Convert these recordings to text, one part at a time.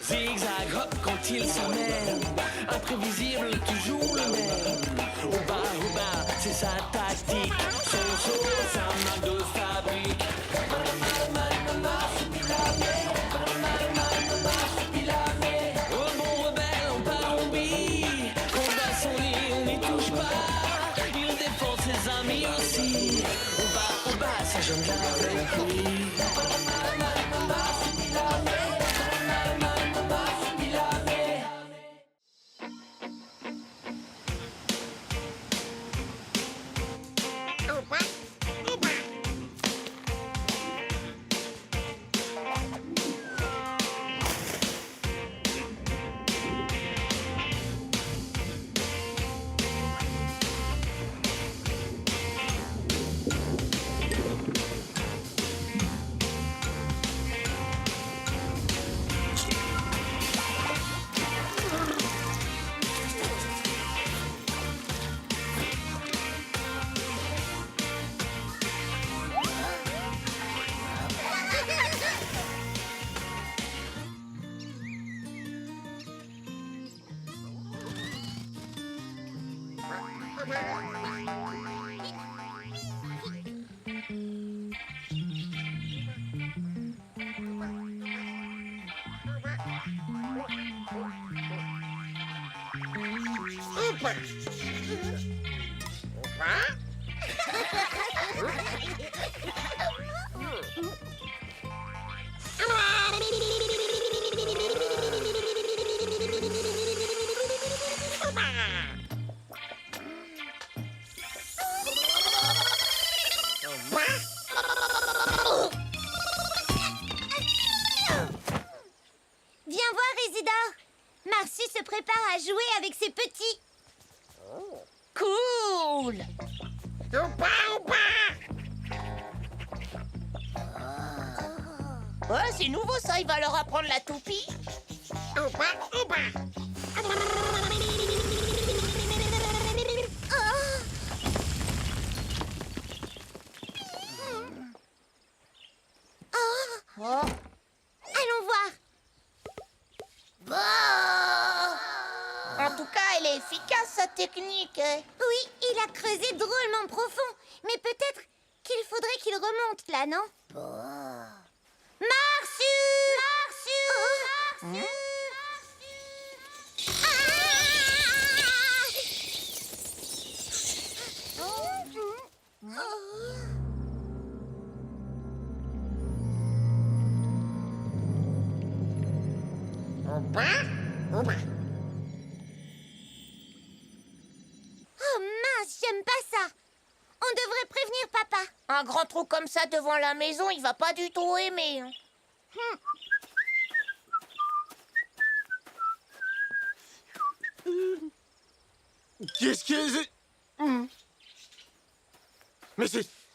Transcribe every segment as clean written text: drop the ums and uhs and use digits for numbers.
Zigzag, hop, quand il s'amène, imprévisible, toujours le même. Au bas, c'est sa tactique. Son show, sa marque de fabrique. Au bon rebelle, on part en bille. Combat son lit, on n'y touche pas. Il défend ses amis aussi. Au bas, c'est jeune avec lui. Viens voir, Isidore. Marcy se prépare à jouer avec ses petits. Cool! Ouais, c'est nouveau ça, il va leur apprendre la toupie. Oh. Allons voir. En tout cas, elle est efficace, sa technique. Oui, il a creusé drôlement profond. Mais peut-être qu'il faudrait qu'il remonte là, non? Marsu! Marsu! Oh mince, j'aime pas ça. On devrait prévenir papa. Un grand trou comme ça devant la maison, il va pas du tout aimer. Qu'est-ce que c'est?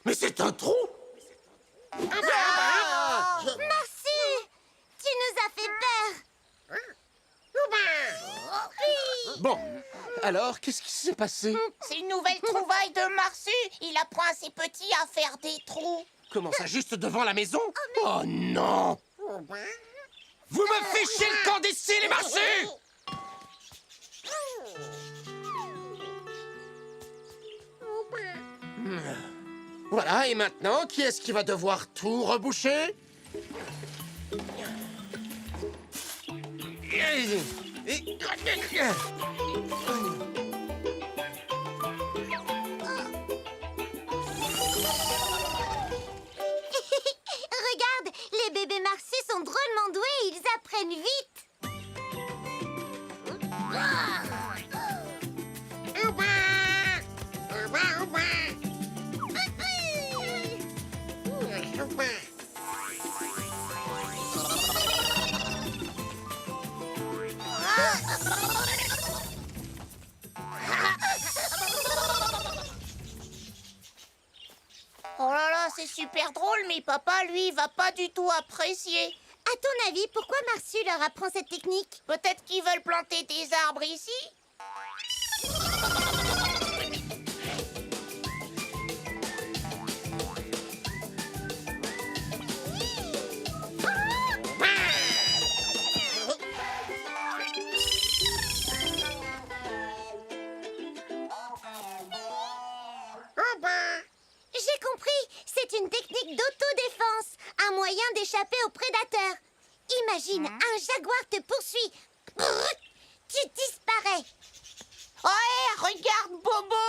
Mais c'est un trou! Merci! Tu nous as fait peur. Bon, alors, qu'est-ce qui s'est passé? C'est une nouvelle trouvaille de Marsu. Il apprend à ses petits à faire des trous. Comment ça, juste devant la maison? Oh non! Vous me fichez le camp d'ici, les marchés! Voilà, et maintenant, qui est-ce qui va devoir tout reboucher? Regarde, les bébés Marcy sont drôlement doués et ils apprennent vite. Oh là là, c'est super drôle, mais papa, lui, il va pas du tout apprécier. À ton avis, pourquoi Marcy leur apprend cette technique? Peut-être qu'ils veulent planter des arbres ici? d'autodéfense, un moyen d'échapper aux prédateurs. Imagine, un jaguar te poursuit. Tu disparais. Ouais, regarde, Bobo.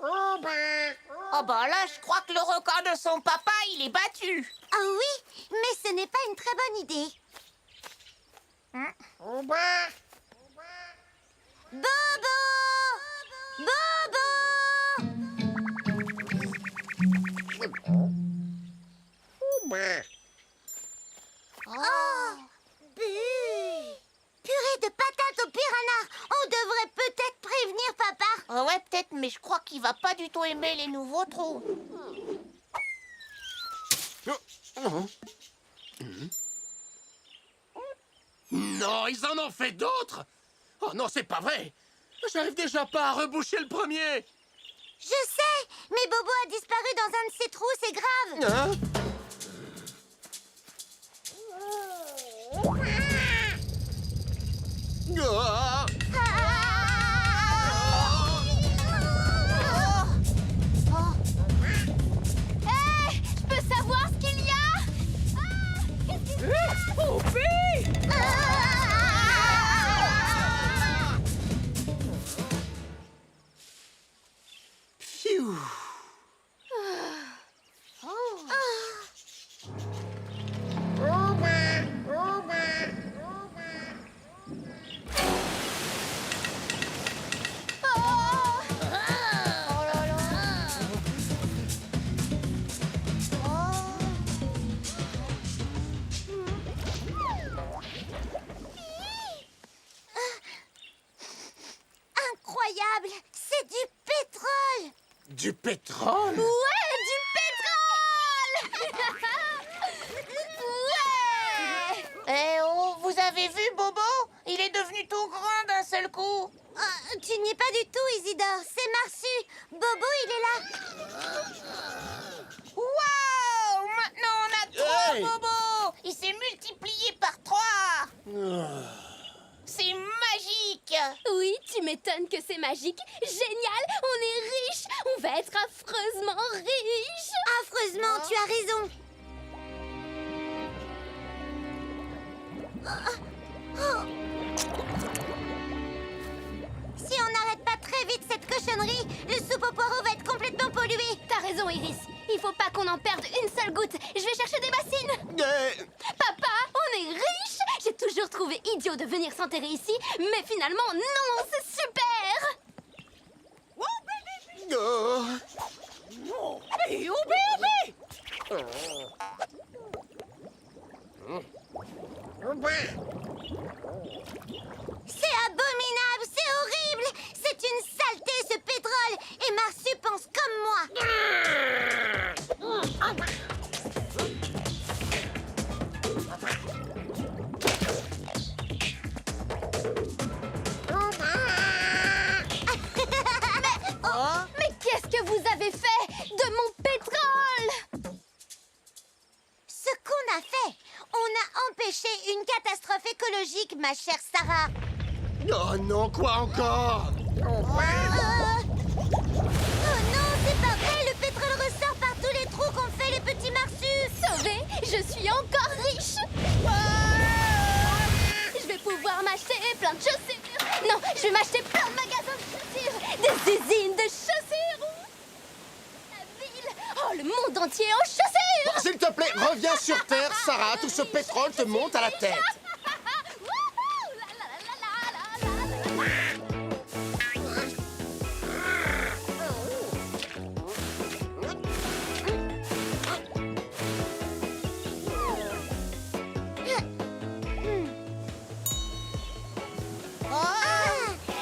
Oh bah là, je crois que le record de son papa, il est battu. Oh oui, mais ce n'est pas une très bonne idée. Bobo! Bobo! Oh! Purée de patates au piranha! On devrait peut-être prévenir papa. Ouais, peut-être, mais je crois qu'il va pas du tout aimer les nouveaux trous. Non, ils en ont fait d'autres. Oh non, c'est pas vrai. J'arrive déjà pas à reboucher le premier. Je sais, mais Bobo a disparu dans un de ses trous, c'est grave. Hein? Ah! Je peux savoir ce qu'il y a? Qu'est-ce qui se Pfiou. Incroyable, c'est du pétrole. Du pétrole? Ouais, du pétrole. Ouais. Eh oh, vous avez vu Bobo? Il est devenu tout grand d'un seul coup. Tu n'y es pas du tout, Isidore. C'est Marsu. Bobo, il est là. Waouh! Maintenant on a 3 Hey! Bobo! Il s'est multiplié par 3. C'est magique! Oui, tu m'étonnes que c'est magique. Génial, on est riche. On va être affreusement riche. Affreusement, tu as raison. Si on n'arrête pas très vite cette cochonnerie, le soupe au poireau va être complètement pollué. T'as raison, Iris. Il faut pas qu'on en perde une seule goutte. Je vais chercher des bassines. Papa, on est riche. J'ai toujours trouvé idiot de venir s'enterrer ici, mais finalement, non, c'est super. C'est abominable, c'est horrible. C'est une saleté ce pétrole. Et Marsu pense comme moi. Mais qu'est-ce que vous avez fait de mon pétrole? Ce qu'on a fait, on a empêché une catastrophe écologique, ma chère Sarah. Oh non, quoi encore? Oh non, c'est pas vrai, le pétrole ressort par tous les trous qu'ont fait les petits Marsus. Sauvé, je suis encore riche. Je vais pouvoir m'acheter plein de chaussures. Non, je vais m'acheter plein de magasins de chaussures. Des usines de chaussures. La ville. Oh, le monde entier en chaussures. S'il te plaît, reviens sur Terre, Sarah. Tout ce pétrole te monte à la tête. Wouhou, la, la, la, la, la, la, la.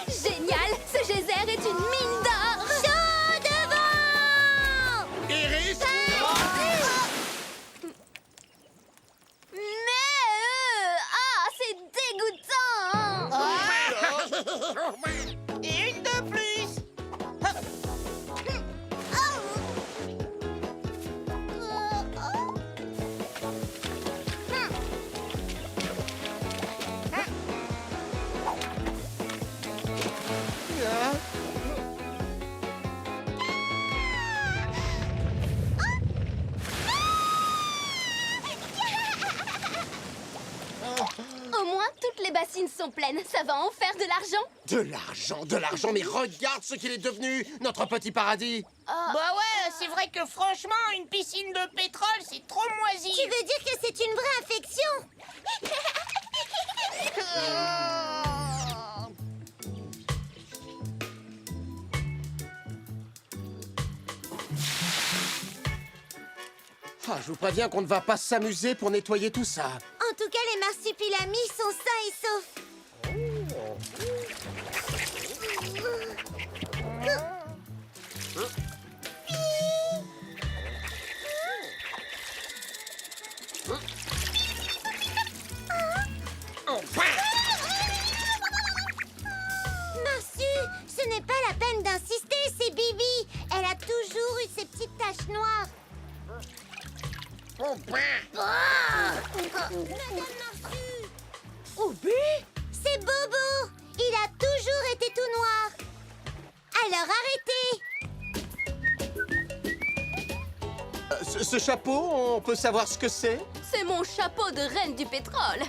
Génial, ce geyser est une mine d'or. Chaud devant. Iris? Mais sont pleines. Ça va en faire de l'argent. De l'argent, mais regarde ce qu'il est devenu, notre petit paradis. Bah ouais, c'est vrai que franchement, une piscine de pétrole, c'est trop moisi. Tu veux dire que c'est une vraie infection? Ah, je vous préviens qu'on ne va pas s'amuser pour nettoyer tout ça. En tout cas, les marsupilamis sont sains et saufs. Marsu, ce n'est pas la peine d'insister, c'est Bibi. Elle a toujours eu ses petites taches noires. Madame Marsu. C'est Bobo. Il a toujours été tout noir. Alors arrêtez. Ce chapeau, on peut savoir ce que c'est? C'est mon chapeau de reine du pétrole.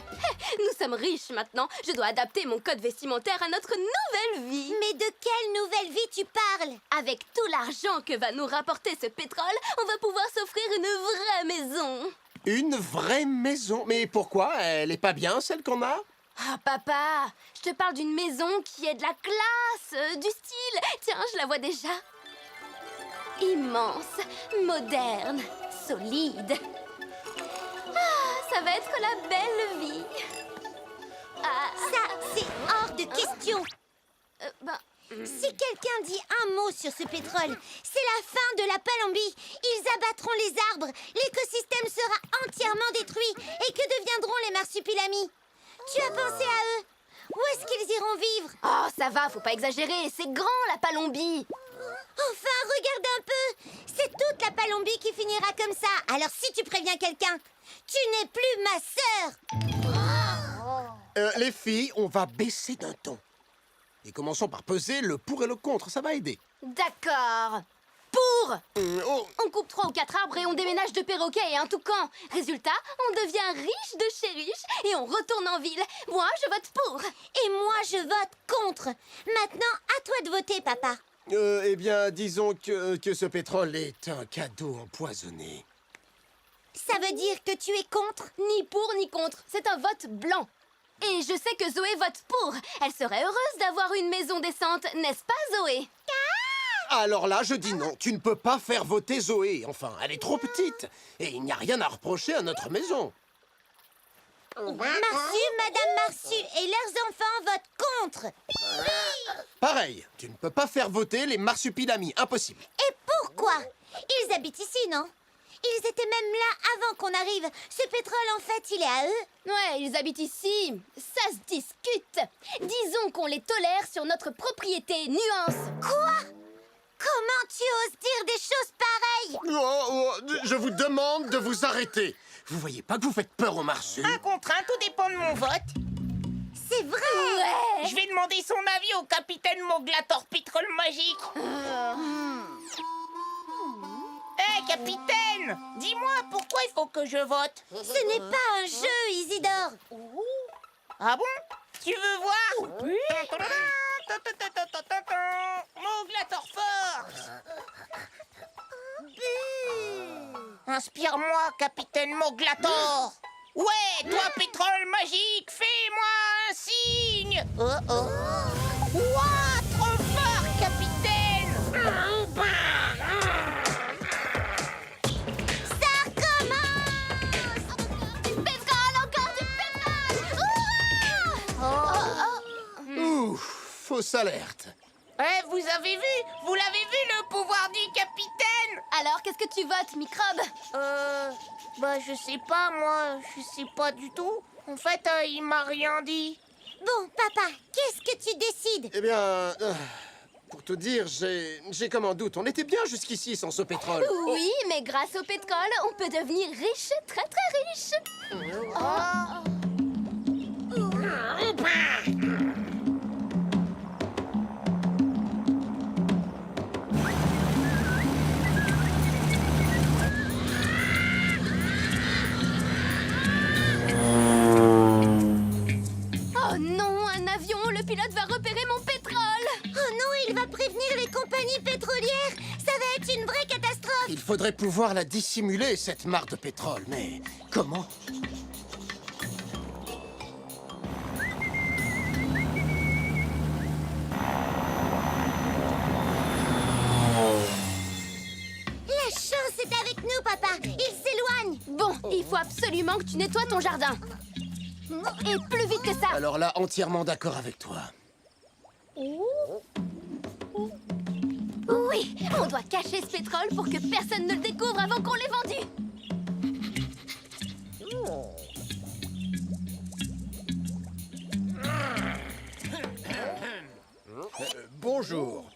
Nous sommes riches maintenant. Je dois adapter mon code vestimentaire à notre nouvelle vie. Mais de quelle nouvelle vie tu parles? Avec tout l'argent que va nous rapporter ce pétrole, on va pouvoir s'offrir une vraie maison. Une vraie maison? Mais pourquoi? Elle est pas bien, celle qu'on a? Ah, papa, je te parle d'une maison qui est de la classe, du style. Tiens, je la vois déjà. Immense, moderne, solide. Ah, ça va être la belle vie. Ah, Ça, c'est hors de question. bah, Si quelqu'un dit un mot sur ce pétrole, c'est la fin de la Palombie. Ils abattront les arbres, l'écosystème sera entièrement détruit. Et que deviendront les marsupilamis? Tu as pensé à eux? Où est-ce qu'ils iront vivre? oh, ça va, faut pas exagérer. C'est grand, la Palombie. Enfin, regarde un peu. C'est toute la Palombie qui finira comme ça. Alors si tu préviens quelqu'un, tu n'es plus ma sœur. Les filles, on va baisser d'un ton. Et commençons par peser le pour et le contre, ça va aider. D'accord. Pour. Oh, On coupe 3 ou 4 arbres et on déménage 2 perroquets et un toucan. Résultat, on devient riche de chez riche et on retourne en ville. Moi, je vote pour. Et moi, je vote contre. Maintenant, à toi de voter, papa. eh bien, disons que ce pétrole est un cadeau empoisonné. Ça veut dire que tu es contre? Ni pour ni contre. C'est un vote blanc. Et je sais que Zoé vote pour. Elle serait heureuse d'avoir une maison décente, n'est-ce pas, Zoé? Alors là, je dis non, tu ne peux pas faire voter Zoé. Enfin, elle est trop petite. Et il n'y a rien à reprocher à notre maison. Marsu, Madame Marsu et leurs enfants votent contre. Pareil, tu ne peux pas faire voter les marsupilamis, impossible. Et pourquoi? Ils habitent ici, non? Ils étaient même là avant qu'on arrive. Ce pétrole, en fait, il est à eux. Ouais, ils habitent ici. Ça se discute. Disons qu'on les tolère sur notre propriété. Nuance. Quoi? Comment tu oses dire des choses pareilles? Je vous demande de vous arrêter. Vous voyez pas que vous faites peur aux marsus? Un contre un, tout dépend de mon vote. C'est vrai. Ouais. Je vais demander son avis au capitaine Moglator Pétrole Magique. Hé, capitaine! Dis-moi, pourquoi il faut que je vote? Ce n'est pas un jeu, Isidore. Ah bon? Tu veux voir? Oui! Moglator Force! Inspire-moi, capitaine Moglator! Ouais, toi, pétrole magique, fais-moi un signe! Ouah, trop fort, capitaine! Ça recommence. Du pétrole, encore du pétrole. Ouf, fausse alerte. Eh, vous avez vu? Vous l'avez vu, le pouvoir du capitaine? Alors, qu'est-ce que tu votes, microbe? Bah, je sais pas, moi, je sais pas du tout. En fait, il m'a rien dit. Bon, papa, qu'est-ce que tu décides? Eh bien, pour te dire, j'ai comme un doute. On était bien jusqu'ici sans ce pétrole. Oui, mais grâce au pétrole, on peut devenir riche, très très riche. Oh non, va prévenir les compagnies pétrolières. Ça va être une vraie catastrophe. Il faudrait pouvoir la dissimuler, cette mare de pétrole, mais comment? La chance est avec nous, papa. Il s'éloigne. Bon, il faut absolument que tu nettoies ton jardin. Et plus vite que ça. Alors là, entièrement d'accord avec toi. Oui, on doit cacher ce pétrole pour que personne ne le découvre avant qu'on l'ait vendu. Bonjour.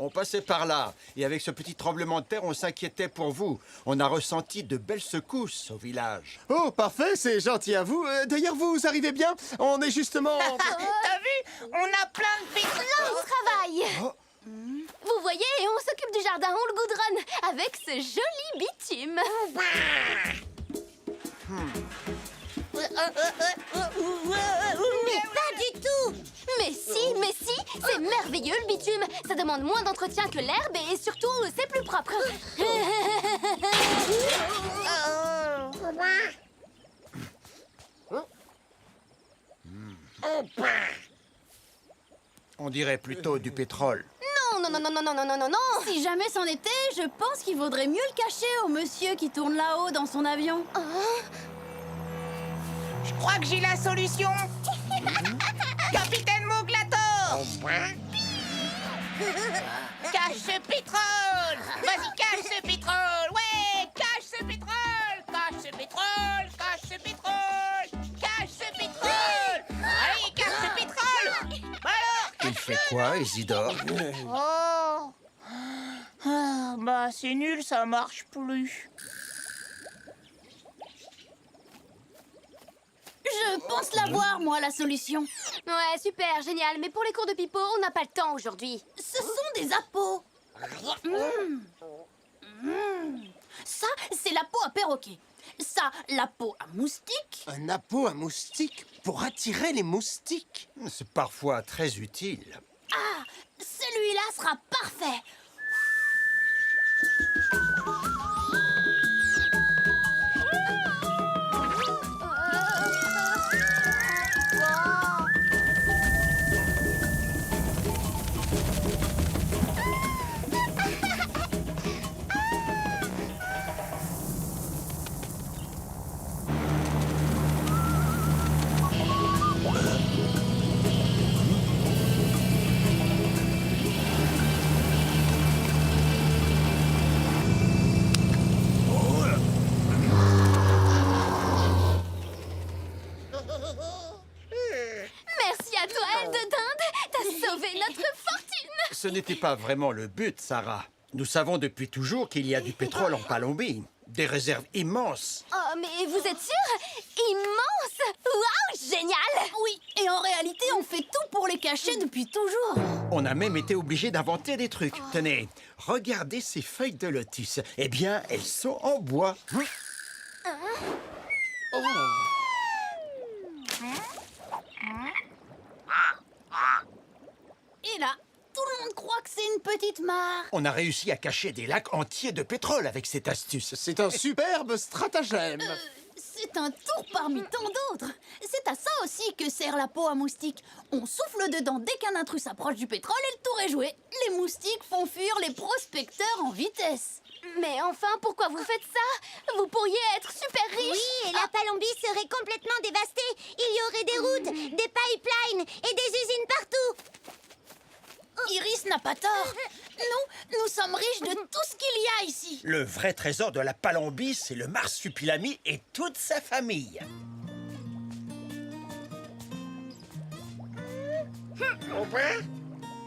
On passait par là, et avec ce petit tremblement de terre, on s'inquiétait pour vous. On a ressenti de belles secousses au village. Oh, parfait, c'est gentil à vous. D'ailleurs, vous arrivez bien? On est justement... T'as vu? On a plein de pétrole. Là, on travaille. Vous voyez, on s'occupe du jardin, on le goudronne avec ce joli bitume. Mais pas du tout. Mais si, c'est merveilleux le bitume. Ça demande moins d'entretien que l'herbe et surtout, c'est plus propre. On dirait plutôt du pétrole. Non. Si jamais c'en était, je pense qu'il vaudrait mieux le cacher au monsieur qui tourne là-haut dans son avion. Je crois que j'ai la solution. Capitaine Moglator. Cache ce pétrole. Vas-y, cache ce pétrole. Ouais, cache ce pétrole. Cache ce pétrole. Cache ce pétrole. Cache ce pétrole. Allez, cache ce pétrole. Alors, Il fait quoi, Isidore? oh. Ah, bah, c'est nul, ça marche plus. Je pense l'avoir, moi, la solution. Ouais, super, génial. Mais pour les cours de pipeau, on n'a pas le temps aujourd'hui. Ce sont des appos. Ça, c'est la peau à perroquet. Ça, la peau à moustique. Un appôt à moustiques pour attirer les moustiques. C'est parfois très utile. Ah, celui-là sera parfait. Merci à toi, aile de dinde. T'as sauvé notre fortune. Ce n'était pas vraiment le but, Sarah. Nous savons depuis toujours qu'il y a du pétrole en Palombie. Des réserves immenses. Oh, mais vous êtes sûr? Immense! Waouh, génial! Oui, et en réalité, on fait tout pour les cacher depuis toujours. On a même été obligé d'inventer des trucs. Tenez, regardez ces feuilles de lotus. Eh bien, elles sont en bois. Et là, tout le monde croit que c'est une petite mare. On a réussi à cacher des lacs entiers de pétrole avec cette astuce. C'est un superbe stratagème. C'est un tour parmi tant d'autres. C'est à ça aussi que sert la peau à moustique. On souffle dedans dès qu'un intrus s'approche du pétrole et le tour est joué. Les moustiques font fuir les prospecteurs en vitesse. Mais enfin, pourquoi vous faites ça? Vous pourriez être super riche. Oui, et la Palombie serait complètement dévastée. Il y aurait des routes, des pipelines et des usines partout. Iris n'a pas tort. Nous sommes riches de tout ce qu'il y a ici. Le vrai trésor de la Palombie, c'est le marsupilami et toute sa famille.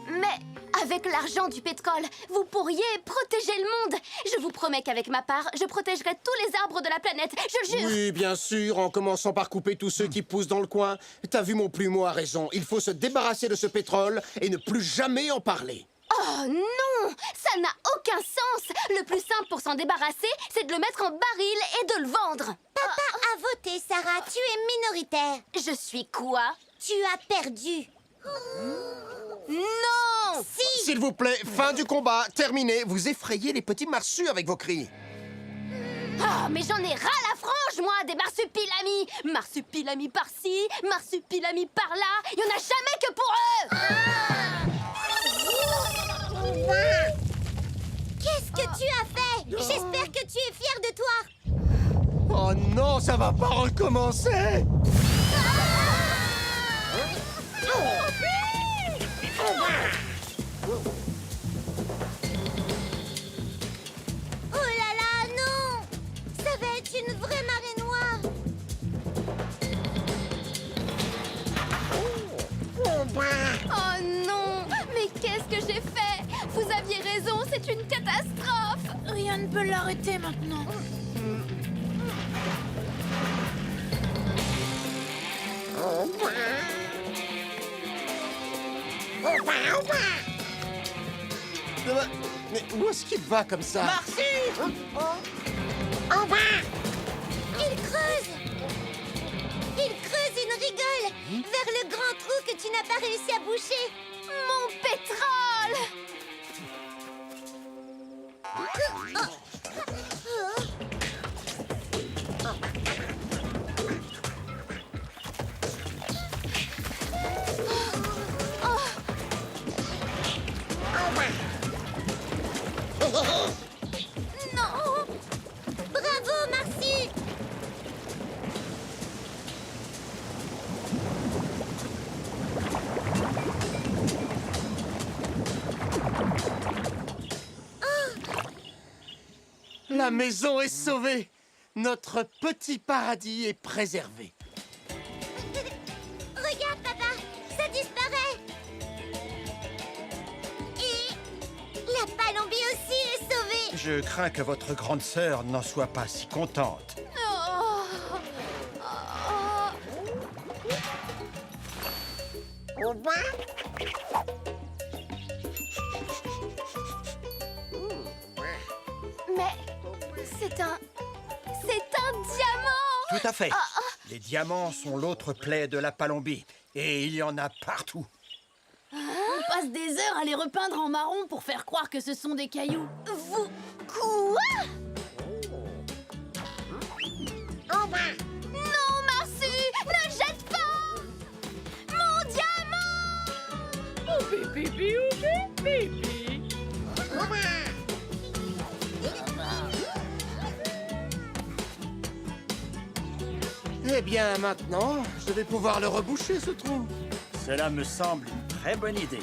Mais avec l'argent du pétrole, vous pourriez protéger le monde. Je vous promets qu'avec ma part, je protégerai tous les arbres de la planète. Je le jure. Oui, bien sûr, en commençant par couper tous ceux qui poussent dans le coin. T'as vu, mon plumeau a raison. Il faut se débarrasser de ce pétrole et ne plus jamais en parler. Oh non! Ça n'a aucun sens! Le plus simple pour s'en débarrasser, c'est de le mettre en baril et de le vendre. Papa a voté, Sarah. Tu es minoritaire. Je suis quoi? Tu as perdu. Non! non. Si! S'il vous plaît, fin du combat, terminé. Vous effrayez les petits marsupes avec vos cris. Ah, mais j'en ai ras la frange, moi, des marsupilamis. Marsupilami par-ci, marsupilami par-là. Il y en a jamais que pour eux. Qu'est-ce que tu as fait? J'espère que tu es fier de toi. Oh non, ça va pas recommencer. Oh là là, non! Ça va être une vraie marée noire. Oh non, mais qu'est-ce que j'ai fait? Vous aviez raison, c'est une catastrophe. Rien ne peut l'arrêter maintenant. Mais où est-ce qu'il va comme ça? Il creuse! Il creuse une rigole vers le grand trou que tu n'as pas réussi à boucher. Mon pétrole. Non! Bravo, Marcy! La maison est sauvée. Notre petit paradis est préservé. Regarde, papa, ça disparaît. Et la Palombie aussi est sauvée. Je crains que votre grande sœur n'en soit pas si contente. Oh. Oh. Mais c'est un diamant. Tout à fait. Les diamants sont l'autre plaie de la Palombie. Et il y en a partout. On passe des heures à les repeindre en marron pour faire croire que ce sont des cailloux. Vous quoi? Non, Marcy, ne le jette pas. Mon diamant. Eh bien, maintenant, je vais pouvoir le reboucher, ce trou. Cela me semble une très bonne idée.